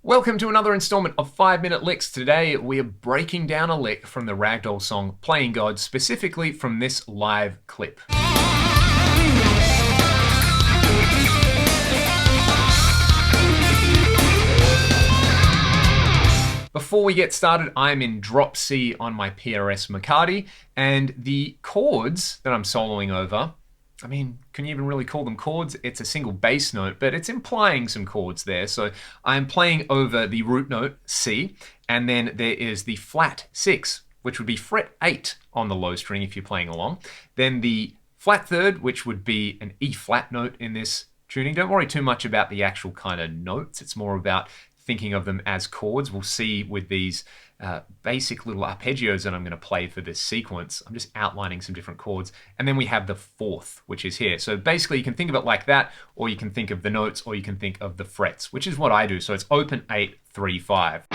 Welcome to another installment of 5-Minute Licks. Today we are breaking down a lick from the Ragdoll song Playing God, specifically from this live clip. Before we get started, I'm in drop C on my PRS McCarty, and the chords that I'm soloing over, I mean, can you even really call them chords? It's a single bass note, but it's implying some chords there. So I'm playing over the root note C, and then there is the flat 6, which would be fret 8 on the low string if you're playing along. Then the flat third, which would be an E flat note in this tuning. Don't worry too much about the actual kind of notes. It's more about thinking of them as chords. We'll see with these basic little arpeggios that I'm going to play for this sequence. I'm just outlining some different chords. And then we have the fourth, which is here. So basically you can think of it like that, or you can think of the notes, or you can think of the frets, which is what I do. So it's open 8, 3, 5.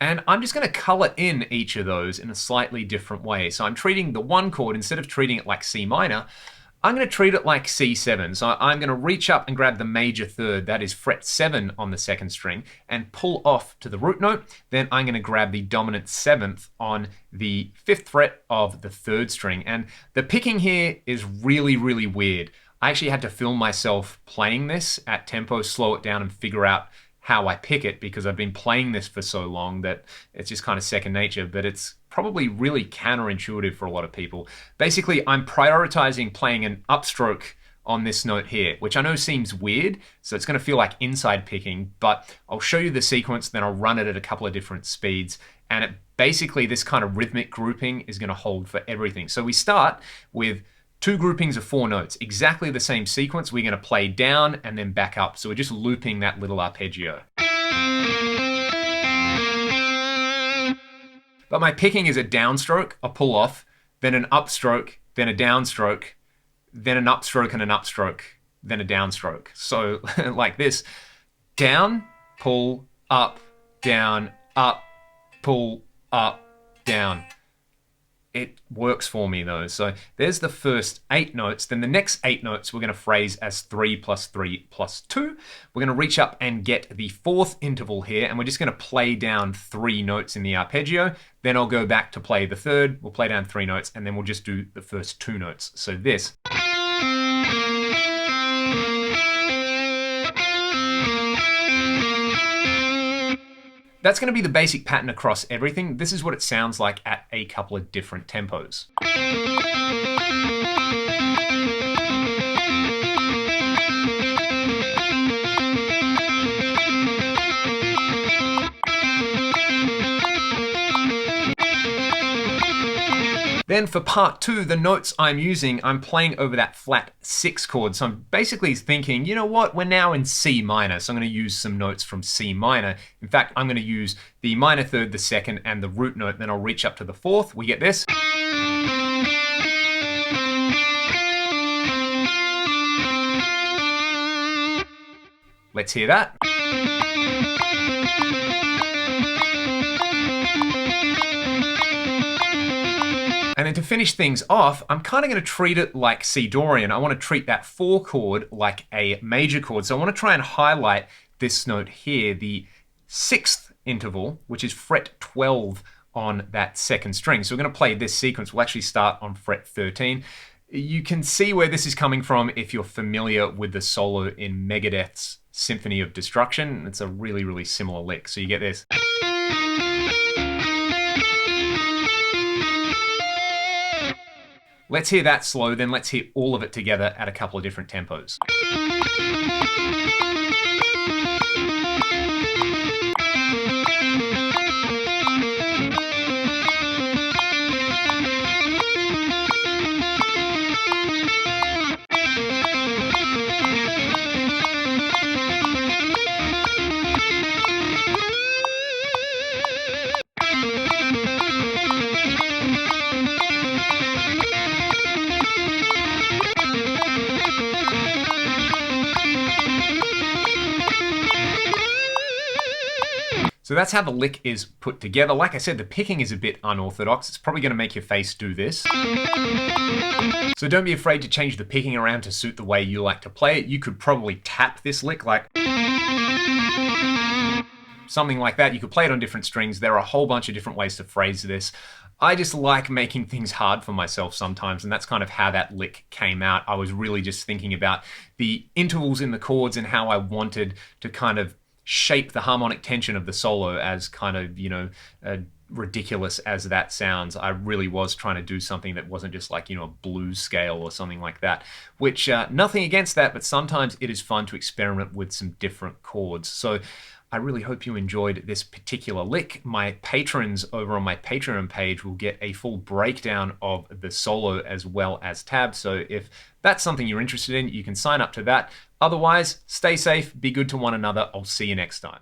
And I'm just going to color in each of those in a slightly different way. So I'm treating the one chord, instead of treating it like C minor, I'm going to treat it like C7. So I'm going to reach up and grab the major third, that is fret 7 on the second string, and pull off to the root note. Then I'm going to grab the dominant 7th on the 5th fret of the third string. And the picking here is really, really weird. I actually had to film myself playing this at tempo, slow it down, and figure out how I pick it, because I've been playing this for so long that it's just kind of second nature, but it's probably really counterintuitive for a lot of people. Basically, I'm prioritizing playing an upstroke on this note here, which I know seems weird, so it's going to feel like inside picking, but I'll show you the sequence, then I'll run it at a couple of different speeds, and basically this kind of rhythmic grouping is going to hold for everything. So we start with 2 groupings of 4 notes, exactly the same sequence. We're going to play down and then back up. So we're just looping that little arpeggio. But my picking is a downstroke, a pull off, then an upstroke, then a downstroke, then an upstroke and an upstroke, then a downstroke. So like this: down, pull, up, pull, up, down. It works for me though. So there's the first 8 notes. Then the next 8 notes we're going to phrase as 3 plus 3 plus 2. We're going to reach up and get the 4th interval here, and we're just going to play down 3 notes in the arpeggio. Then I'll go back to play the third. We'll play down 3 notes, and then we'll just do the first 2 notes. So this. That's going to be the basic pattern across everything. This is what it sounds like at a couple of different tempos. Then for part 2, the notes I'm using, I'm playing over that flat 6 chord. So I'm basically thinking, you know what, we're now in C minor, so I'm going to use some notes from C minor. In fact, I'm going to use the minor third, the second, and the root note. Then I'll reach up to the 4th. We get this. Let's hear that. And then to finish things off, I'm kind of going to treat it like C Dorian. I want to treat that 4 chord like a major chord. So I want to try and highlight this note here, the 6th interval, which is fret 12 on that second string. So we're going to play this sequence. We'll actually start on fret 13. You can see where this is coming from if you're familiar with the solo in Megadeth's Symphony of Destruction. It's a really, really similar lick. So you get this. Let's hear that slow, then let's hear all of it together at a couple of different tempos. So that's how the lick is put together. Like I said, the picking is a bit unorthodox. It's probably going to make your face do this. So don't be afraid to change the picking around to suit the way you like to play it. You could probably tap this lick like something like that. You could play it on different strings. There are a whole bunch of different ways to phrase this. I just like making things hard for myself sometimes, and that's kind of how that lick came out. I was really just thinking about the intervals in the chords and how I wanted to kind of shape the harmonic tension of the solo, as kind of, you know, ridiculous as that sounds. I really was trying to do something that wasn't just like, you know, a blues scale or something like that, which nothing against that, but sometimes it is fun to experiment with some different chords. So I really hope you enjoyed this particular lick. My patrons over on my Patreon page will get a full breakdown of the solo as well as tabs. So if that's something you're interested in, you can sign up to that. Otherwise, stay safe, be good to one another. I'll see you next time.